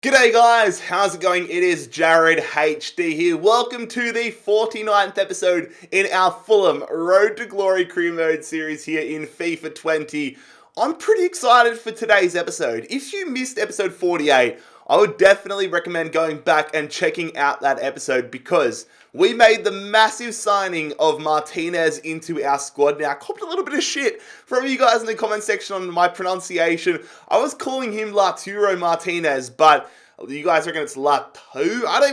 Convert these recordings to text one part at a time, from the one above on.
G'day guys, how's it going? It is Jared HD here. Welcome to the 49th episode in our Fulham Road to Glory Career Mode series here in FIFA 20. I'm pretty excited for today's episode. If you missed episode 48, I would definitely recommend going back and checking out that episode because we made the massive signing of Martinez into our squad. Now, I copped a little bit of shit from you guys in the comment section on my pronunciation. I was calling him Lautaro Martinez, but you guys reckon it's Latu? I don't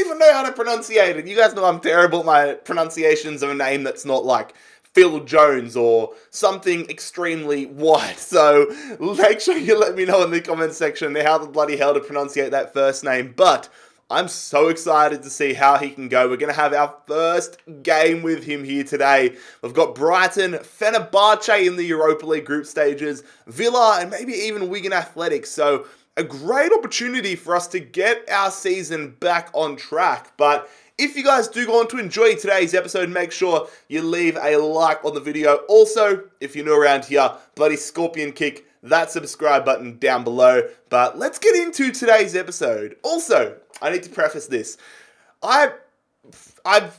even know how to pronunciate it. You guys know I'm terrible at my pronunciations of a name that's not like Phil Jones or something extremely white. So make sure you let me know in the comment section how the bloody hell to pronunciate that first name. But I'm so excited to see how he can go. We're going to have our first game with him here today. We've got Brighton, Fenerbahce in the Europa League group stages, Villa, and maybe even Wigan Athletic. So a great opportunity for us to get our season back on track. But if you guys do go on to enjoy today's episode, make sure you leave a like on the video. Also, if you're new around here, bloody scorpion kick that subscribe button down below. But let's get into today's episode. Also, I need to preface this. I've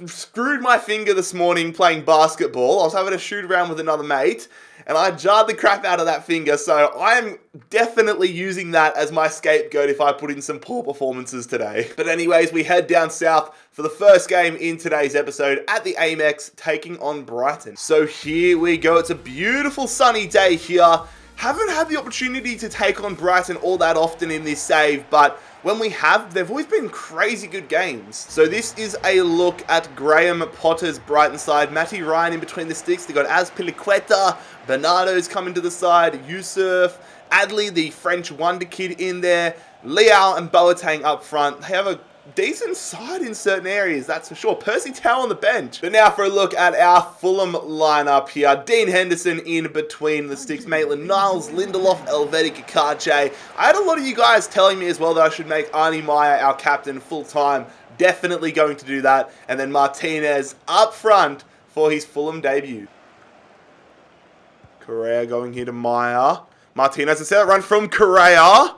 screwed my finger this morning playing basketball. I was having a shoot around with another mate, and I jarred the crap out of that finger, so I'm definitely using that as my scapegoat if I put in some poor performances today. But anyways, we head down south for the first game in today's episode at the Amex, taking on Brighton. So here we go. It's a beautiful sunny day here. Haven't had the opportunity to take on Brighton all that often in this save, but when we have, they've always been crazy good games. So this is a look at Graham Potter's Brighton side. Matty Ryan in between the sticks. They've got Azpilicueta, Bernardo's coming to the side, Yusuf, Adley, the French wonder kid in there, Liao and Boateng up front. They have a decent side in certain areas, that's for sure. Percy Tau on the bench. But now for a look at our Fulham lineup here. Dean Henderson in between the sticks. Maitland-Niles, Lindelof, Elvedi, Kakache. I had a lot of you guys telling me as well that I should make Arnie Meyer our captain full-time. Definitely going to do that. And then Martinez up front for his Fulham debut. Correa going here to Meyer. Martinez, a set run from Correa.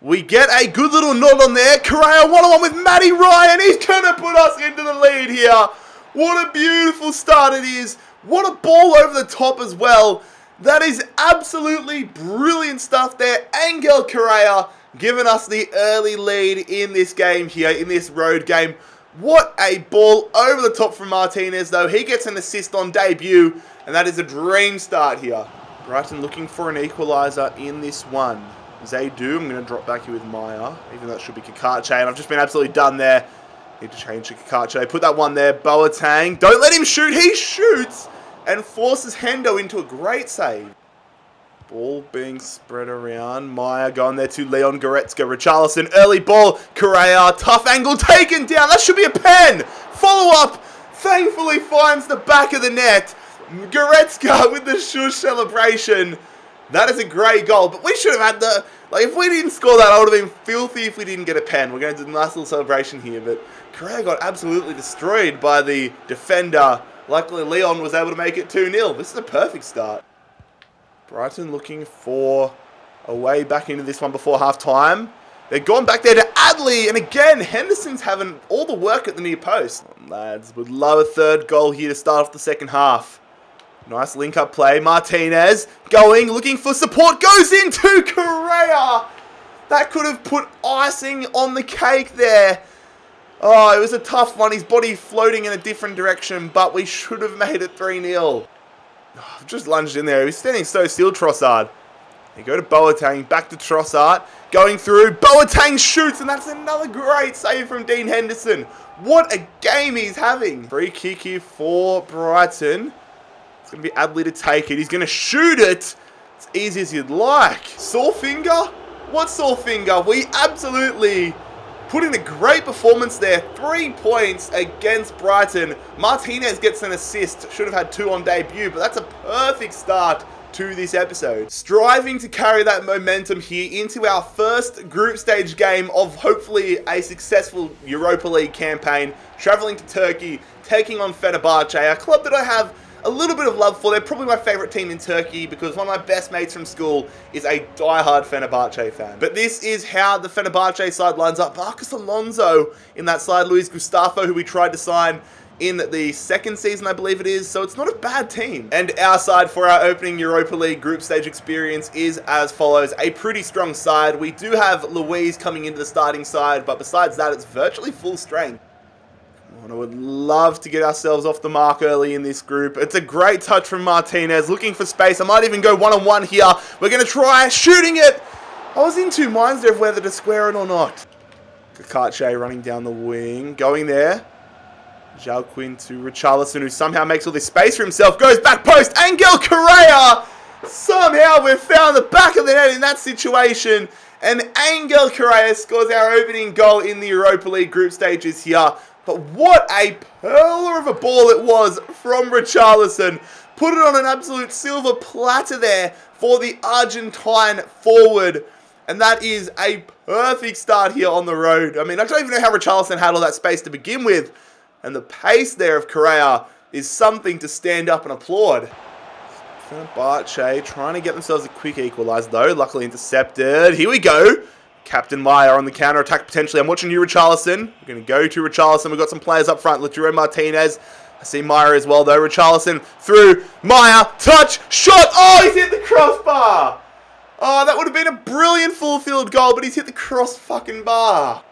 We get a good little nod on there. Correa one-on-one with Matty Ryan. He's going to put us into the lead here. What a beautiful start it is. What a ball over the top as well. That is absolutely brilliant stuff there. Angel Correa giving us the early lead in this game here, in this road game. What a ball over the top from Martinez, though. He gets an assist on debut, and that is a dream start here. Brighton looking for an equaliser in this one. Zaydu, I'm going to drop back here with Meyer, even though that should be Kakache, and I've just been absolutely done there. Need to change to Kakache. Put that one there. Boateng. Don't let him shoot. He shoots and forces Hendo into a great save. Ball being spread around. Meyer going there to Leon Goretzka. Richarlison. Early ball. Correa. Tough angle taken down. That should be a pen. Follow up. Thankfully finds the back of the net. Goretzka with the shush celebration. That is a great goal, but we should have had the... Like, if we didn't score that, I would have been filthy if we didn't get a pen. We're going to do a nice little celebration here, but Correa got absolutely destroyed by the defender. Luckily, Leon was able to make it 2-0. This is a perfect start. Brighton looking for a way back into this one before half-time. They've gone back there to Adley, and again, Henderson's having all the work at the near post. Lads, would love a third goal here to start off the second half. Nice link-up play. Martinez going, looking for support. Goes into Correa. That could have put icing on the cake there. Oh, it was a tough one. His body floating in a different direction, but we should have made it 3-0. Oh, I've just lunged in there. He was standing so still, Trossard. They go to Boateng. Back to Trossard. Going through. Boateng shoots, and that's another great save from Dean Henderson. What a game he's having. Free kick here for Brighton. It's going to be Adley to take it. He's going to shoot it. As easy as you'd like. Sore finger? What sore finger? We absolutely put in a great performance there. 3 points against Brighton. Martinez gets an assist. Should have had 2 on debut, but that's a perfect start to this episode. Striving to carry that momentum here into our first group stage game of hopefully a successful Europa League campaign. Travelling to Turkey, taking on Fenerbahce, a club that I have a little bit of love for. They're probably my favourite team in Turkey because one of my best mates from school is a diehard Fenerbahce fan. But this is how the Fenerbahce side lines up. Marcus Alonso in that side, Luis Gustavo, who we tried to sign in the second season, I believe it is. So it's not a bad team. And our side for our opening Europa League group stage experience is as follows. A pretty strong side. We do have Luis coming into the starting side, but besides that, it's virtually full strength. I would love to get ourselves off the mark early in this group. It's a great touch from Martinez, looking for space. I might even go one-on-one here. We're going to try shooting it. I was in two minds there of whether to square it or not. Kakache running down the wing, going there. Jalquin to Richarlison, who somehow makes all this space for himself. Goes back post. Angel Correa. Somehow we've found the back of the net in that situation. And Angel Correa scores our opening goal in the Europa League group stages here. But what a pearler of a ball it was from Richarlison. Put it on an absolute silver platter there for the Argentine forward. And that is a perfect start here on the road. I mean, I don't even know how Richarlison had all that space to begin with. And the pace there of Correa is something to stand up and applaud. Fenerbahce trying to get themselves a quick equaliser though. Luckily intercepted. Here we go. Captain Maya on the counter-attack potentially. I'm watching you, Richarlison. We're going to go to Richarlison. We've got some players up front. Lautaro Martinez. I see Maya as well though. Richarlison through. Maya. Touch. Shot. Oh, he's hit the crossbar. Oh, that would have been a brilliant full-field goal, but he's hit the cross fucking bar.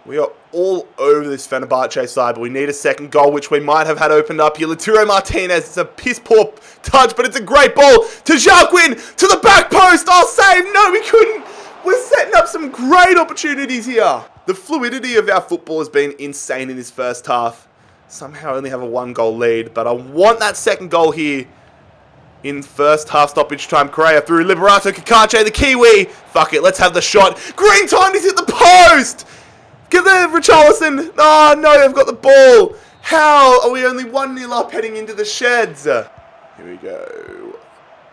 We are all over this Fenerbahce side, but we need a second goal, which we might have had opened up here. Lautaro Martinez, it's a piss-poor touch, but it's a great ball to Jalquin, to the back post. Oh, save. No, we couldn't. We're setting up some great opportunities here. The fluidity of our football has been insane in this first half. Somehow only have a one-goal lead, but I want that second goal here in first half stoppage time. Correa through Liberato Kakache, the Kiwi. Fuck it, let's have the shot. Green time, he's hit the post. Get there, Richarlison. Oh, no, they've got the ball. How are we only 1-0 up heading into the sheds? Here we go.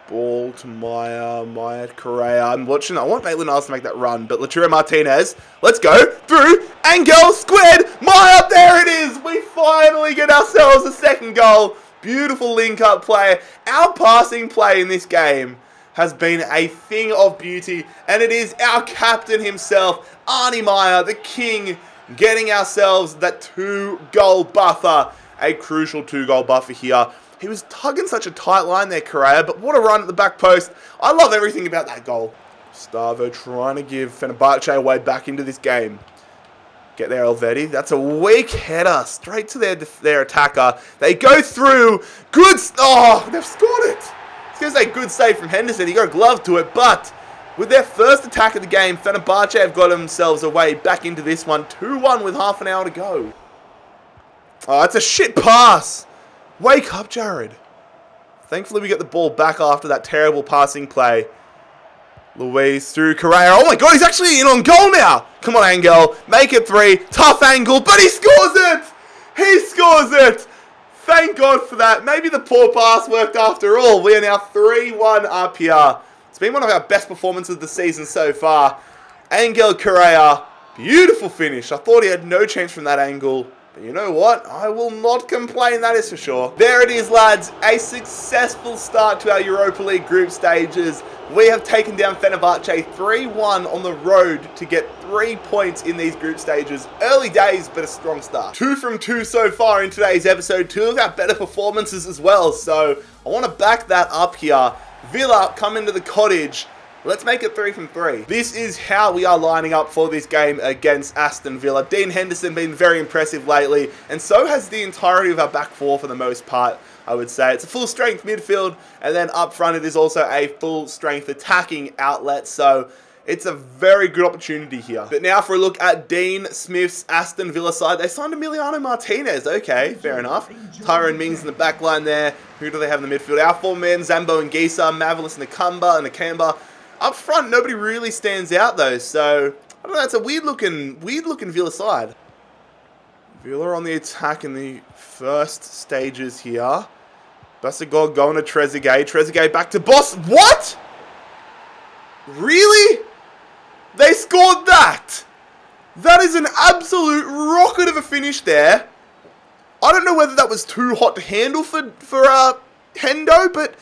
Ball to Maya. Maya to Correa. I want Maitland-Niles to make that run, but Lautaro Martinez. Let's go. Through. Angel. Squared. Maya. There it is. We finally get ourselves a second goal. Beautiful link-up play. Our passing play in this game has been a thing of beauty, and it is our captain himself, Arnie Meyer, the king, getting ourselves that 2-goal buffer. A crucial 2-goal buffer here. He was tugging such a tight line there, Correa, but what a run at the back post. I love everything about that goal. Gustavo trying to give Fenerbahce a way back into this game. Get there, Elvedi. That's a weak header. Straight to their attacker. They go through. Good. Oh, they've scored it. I was going to say good save from Henderson. He got a glove to it, but with their first attack of the game, Fenerbahce have got themselves a way back into this one. 2-1 with half an hour to go. Oh, it's a shit pass. Wake up, Jared. Thankfully, we get the ball back after that terrible passing play. Luis through Correa. Oh my god, he's actually in on goal now. Come on, Angel. Make it 3. Tough angle, but he scores it. He scores it. Thank God for that. Maybe the poor pass worked after all. We are now 3-1 up here. It's been one of our best performances of the season so far. Angel Correa. Beautiful finish. I thought he had no chance from that angle. But you know what? I will not complain, that is for sure. There it is, lads. A successful start to our Europa League group stages. We have taken down Fenerbahce 3-1 on the road to get 3 points in these group stages. Early days, but a strong start. 2 from 2 so far in today's episode. 2 of our better performances as well. So I want to back that up here. Villa come into the cottage. Let's make it 3 from 3. This is how we are lining up for this game against Aston Villa. Dean Henderson been very impressive lately, and so has the entirety of our back four for the most part, I would say. It's a full strength midfield, and then up front it is also a full strength attacking outlet, so it's a very good opportunity here. But now for a look at Dean Smith's Aston Villa side. They signed Emiliano Martinez. Okay, fair enough. Tyrone Mings in the back line there. Who do they have in the midfield? Our 4 men, Zambo and Gisa, Mavlis and Nakamba. Up front, nobody really stands out though, so I don't know, it's a weird looking Villa side. Villa on the attack in the first stages here. Basagol going to Trezeguet. Trezeguet back to Boss. What? Really? They scored that? That is an absolute rocket of a finish there. I don't know whether that was too hot to handle for Hendo, but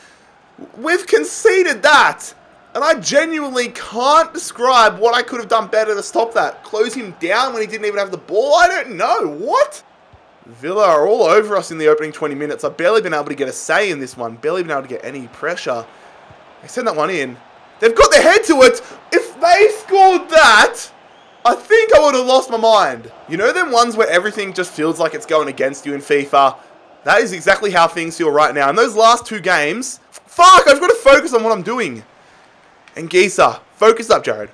we've conceded that. And I genuinely can't describe what I could have done better to stop that. Close him down when he didn't even have the ball? I don't know. What? Villa are all over us in the opening 20 minutes. I've barely been able to get a say in this one. Barely been able to get any pressure. They send that one in. They've got their head to it. If they scored that, I think I would have lost my mind. You know them ones where everything just feels like it's going against you in FIFA? That is exactly how things feel right now. In those last two games, fuck, I've got to focus on what I'm doing. And Gisa, focus up, Jared.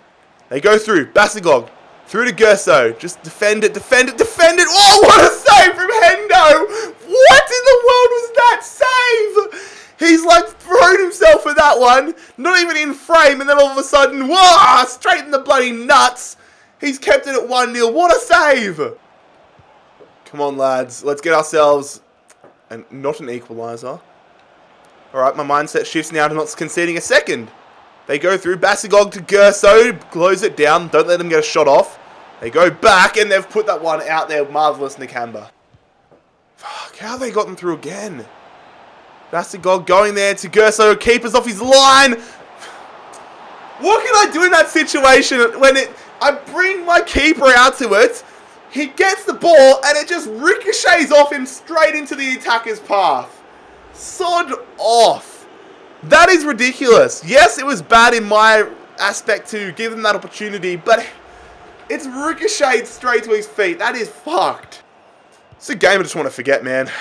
They go through. Basagog. Through to Gerso. Just defend it, defend it, defend it. Oh, what a save from Hendo. What in the world was that save? He's like thrown himself for that one. Not even in frame. And then all of a sudden, whoa, straight in the bloody nuts. He's kept it at 1-0. What a save. Come on, lads. Let's get ourselves not an equaliser. All right, my mindset shifts now to not conceding a second. They go through. Basagog to Gerso. Close it down. Don't let them get a shot off. They go back, and they've put that one out there. Marvellous, Nakamba. Fuck, how have they gotten through again? Basagog going there to Gerso. Keeper's off his line. What can I do in that situation when I bring my keeper out to it, he gets the ball, and it just ricochets off him straight into the attacker's path? Sod off. That is ridiculous. Yes, it was bad in my aspect to give him that opportunity, but it's ricocheted straight to his feet. That is fucked. It's a game I just want to forget, man.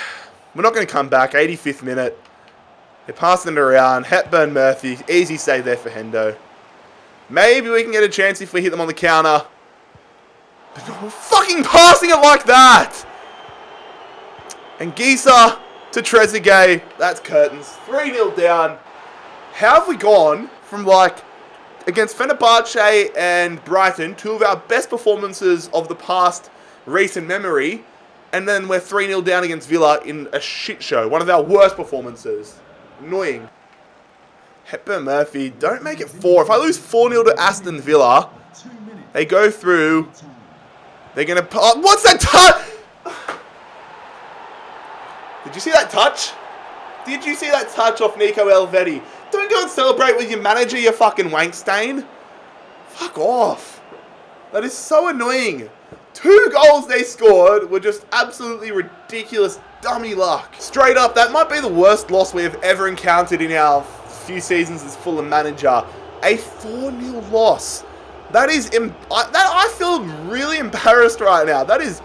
We're not going to come back. 85th minute. They're passing it around. Hepburn, Murphy. Easy save there for Hendo. Maybe we can get a chance if we hit them on the counter. But no, we're fucking passing it like that. And Gisa to Trezeguet. That's curtains. 3-0 down. How have we gone from, like, against Fenerbahce and Brighton, two of our best performances of the past recent memory, and then we're 3-0 down against Villa in a shit show. One of our worst performances. Annoying. Hepburn Murphy, don't make it 4. If I lose 4-0 to Aston Villa, they go through. They're going to... Oh, what's that touch? Did you see that touch? Did you see that touch off Nico Elvedi? Don't go and celebrate with your manager, you fucking wank stain. Fuck off. That is so annoying. 2 goals they scored were just absolutely ridiculous dummy luck. Straight up, that might be the worst loss we have ever encountered in our few seasons as Fulham manager. A 4-0 loss. That is... I feel really embarrassed right now. That is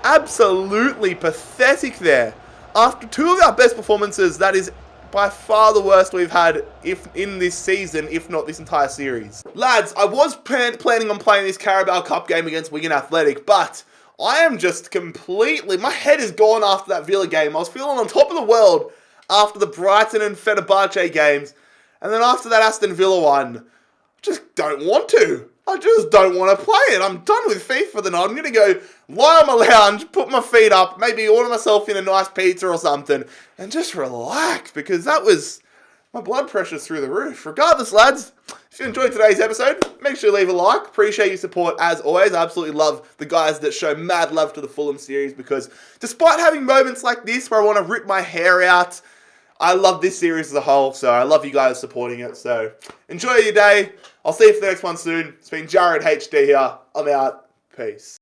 absolutely pathetic there. After 2 of our best performances, that is by far the worst we've had in this season, if not this entire series. Lads, I was planning on playing this Carabao Cup game against Wigan Athletic, but I am just completely... My head is gone after that Villa game. I was feeling on top of the world after the Brighton and Fenerbahce games, and then after that Aston Villa one, I just don't want to. I just don't want to play it. I'm done with FIFA for the night. I'm going to go lie on my lounge, put my feet up, maybe order myself in a nice pizza or something, and just relax, because that was... My blood pressure's through the roof. Regardless, lads, if you enjoyed today's episode, make sure you leave a like. Appreciate your support as always. I absolutely love the guys that show mad love to the Fulham series, because despite having moments like this where I want to rip my hair out, I love this series as a whole, so I love you guys supporting it. So enjoy your day. I'll see you for the next one soon. It's been Jared HD here. I'm out. Peace.